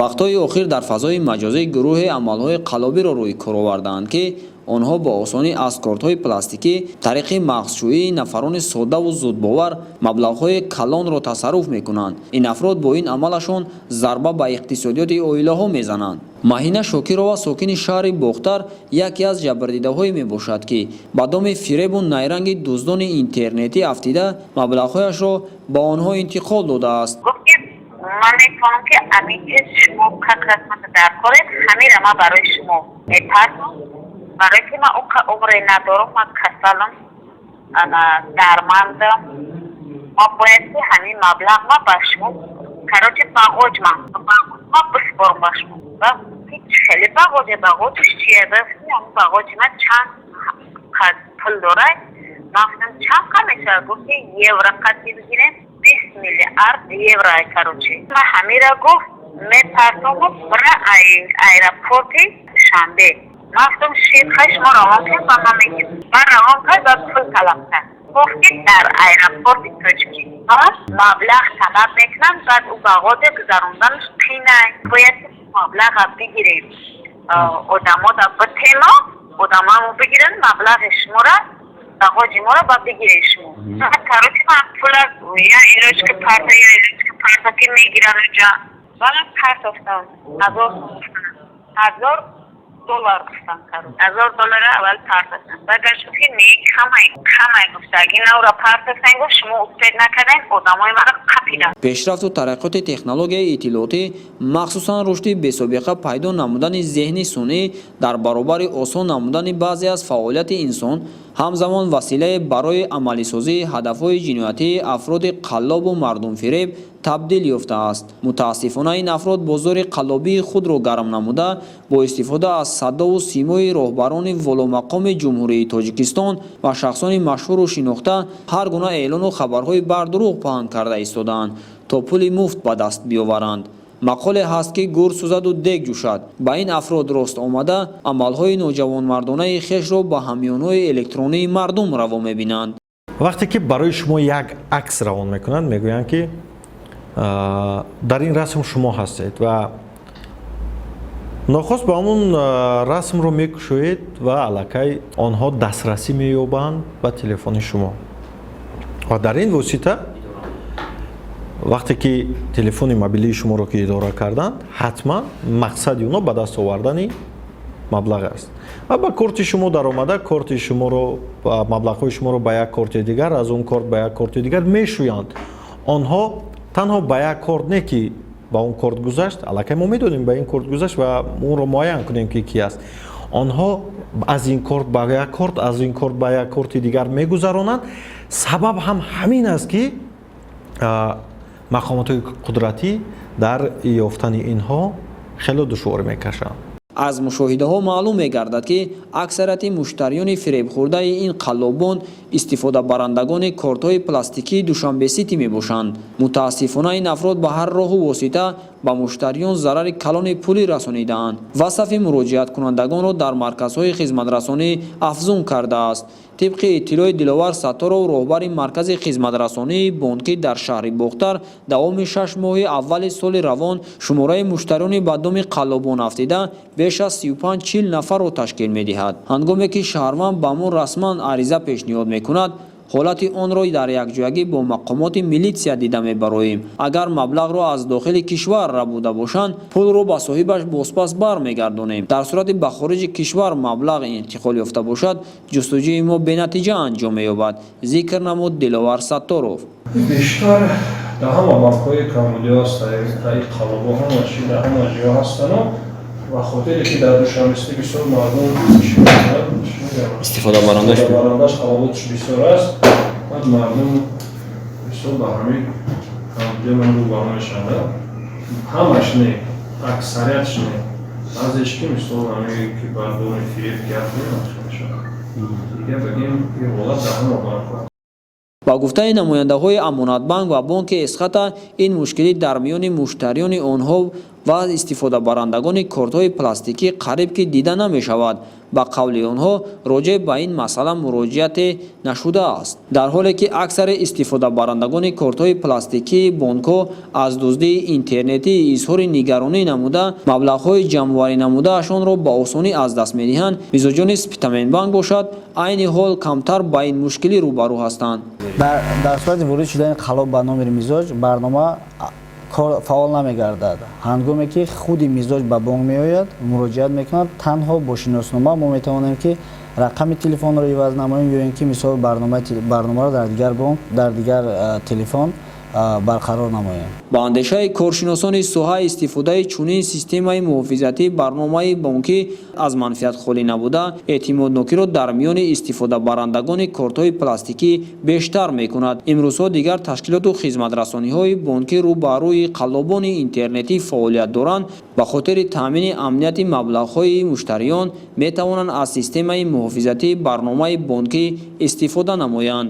вақтҳои охир дар фазои маҷозӣ гурӯҳи амалҳои қаллобиро рӯи кор овардаанд, ки онҳо бо осонӣ аз кортҳои пластикӣ тариқи мағзшӯии нафарони соддаву зудбовар маблағҳои калонро тасарруф мекунанд. Ин афрод бо ин амалашон зарба ба иқтисодиёти оилаҳо мезананд. Маҳина Шокирова, сокини шаҳри Бохтар, яке аз ҷабрдидаҳое мебошад, ки ба доми фиребу найранги дуздони интернетӣ афтида маблағҳояшро ба онҳо интиқол додааст. من میتونم که همین چیز شما که قسمت در کنید همین ما برای شما میپردم برای که من اون که عمر ندارم من کسلم درمندم ما باید که همین مبلغ ما به شما کراچه باقوج ما بسپرم به شما و خیلی باقوجش چیه باقوج من چند پل داره نفتم چند که میشه گفتی یه ورقتی بگیریم 20 میلیارد یورو کروچی من همین را گفت میپردم برای ایرپورتی شنبه نفتم شیخش ما روان کرد و من میگیم من روان کرد و پول طلب کرد گفتی در ایرپورت تاجیکی مبلغ طلب میکنم بعد او باقوده گذاروندنش قینه باید مبلغ بگیریم آدما را به تیما آدما رو بگیرن مبلغ شما را باقوجی ما را با بگیره شما کاروچی من پولا یا ایروش که پارتا یا ایروش که پارتا که میگیرن جا بالا پارت افتان $1000 گفتن کارو $1000 اول پارت افتن بعدش که نه کمای گفت اگه نورا پارت افتن گفت شما افتاد نکردن آدمای مرا قپیدن. پیشرفت و ترقیات تکنولوژی اطلاعاتی مخصوصا رشد بی‌سابقه پیدا نمودن ذهن صنعی در برابر آسان نمودن بعضی از فعالیت انسان همزمان وسیله برای عملی سازی هدف‌های جنایتی افراد قلاب و مردم فریب تبدیل یافته است. متاسفانه این افراد بازار قلابی خود را گرم نموده با استفاده از صدا و سیمای راهبران والامقام جمهوری تاجیکستان و شخصان مشهور و شناخته هر گونه اعلان و خبرهای بر دروغ پهن کرده ایستادند تا پول مفت به دست بیاورند. مقاله هست که گور سوزد و دیگ جوشد. با این افراد راست آمده عملهای نوجوان مردانه خویش را با همیانهای الکترونی مردم روا می‌بینند. وقتی که برای شما یک عکس روان میکنند میگویند که در این رسم شما هستید و ناخست با همون رسم رو میکشوید و علاقه آنها دسترسی مییابند به تلفن شما و در این واسطه وقتی که تلفن موبیلی شما رو که اداره کردند حتما مقصد اونا به دست آوردن مبلغ است و با کارت شما در آمده کارت شما رو مبلغ شما رو به یک کارت دیگر از اون کارت به یک کارت دیگر میشویند. آنها تنها به یک کارت نه که با اون کارت گذشت علاقه ما میدونیم به این کارت گذشت و اون رو معاین کنیم که کی است. آنها از این کارت به یک کارت از این کارت به یک کارت دیگر میگذرانند. سبب هم همین است که مقامات قدرتی در یافتن اینها خیلی دشوار میکشند. از مشاهده ها معلوم می‌گردد که اکثریت مشتریان فریب خورده این قلابان استفاده برندگان کارت‌های پلاستیکی دوشنبه سیتی میباشند. متاسفانه این افراد به هر راه و واسطه به مشتریان ضرر کلان پولی رسانیده‌اند و صف مراجعت کنندگان را در مرکزهای خدمت رسانی افزون کرده است. طبق اطلاع دلاور ستار و راهبر مرکز خدمت رسانی بانکی در شهر بختر دوام 6 ماه اول سال روان شماره مشتریان به دام قلابان افتیده بیش از 35-40 نفر را تشکیل می‌دهد. هنگامی که شهروند به آن رسما عریضه پیشنهاد می‌کند حالت آن را در یکجایی با مقامات میلیسیا دیده می‌بریم. اگر مبلغ را از داخل کشور را بوده باشند پول را به صاحبش بازپس برمیگردانیم. در صورت به خارج کشور مبلغ انتقال یافته باشد جستجوی ما به نتیجه انجام می‌یابد. ذکر نمود دلاور ستاروف. بیشتر در همه بانک‌های کاملی هست در این قلاب‌ها همه جا هستند و خاطری که در دوشنبه‌ستی بسیار مردم استفاده برندش قلاباتش بسیار است و مردم بسیار به همین کاملی من رو با همشنده همش نه اکثریتش نه بعضیش که مثل همین که بردون فریب کرد دیگه بگیم یه حالت در همه بانک با گفته نماینده‌های امانت بانک و بانک اسخط این مشکلی در میان مشتریان آنها ва истифодабарандагони кортҳои пластикӣ қариб ки дида намешавад. ба қавли онҳо роҷеъ ба ин масъала муроҷиате нашудааст, дар ҳоле ки аксари истифодабарандагони кортҳои пластикии бонкҳо аз дуздии интернетӣ изҳори нигаронӣ намуда маблағҳои ҷамъоварӣ намудаашонро ба осонӣ аз даст медиҳанд. Мизоҷони Спитаменбанк бошад айни ҳол камтар ба ин мушкилӣ рӯбарӯ ҳастанд. дар сурати ворид шудани қалоб ба номери мизоҷ барнома кор фаъол намегардад. ҳангоме ки худи мизоҷ ба бонк меояд, муроҷиат мекунад, танҳо бо шиноснома мо метавонем ки рақами телефонро иваз намоем ё ин ки мисол барномаро дар дигар бонк, дар дигар телефон барқарор намоем. ба андешаи коршиносони соҳаи истифодаи чунин системаи муҳофизати барномаи бонкӣ аз манфиат холӣ набуда, эътимоднокиро дар миёни истифодабарандагони кортҳои пластикӣ бештар мекунад. имрӯзҳо дигар ташкилоту хизматрасониҳои бонкӣ рӯ ба рӯи қаллобони интернетӣ фаъолият доранд. ба хотири таъмини амнияти маблағҳои муштариён метавонанд аз системаи муҳофизати барномаи бонкӣ истифода намоянд.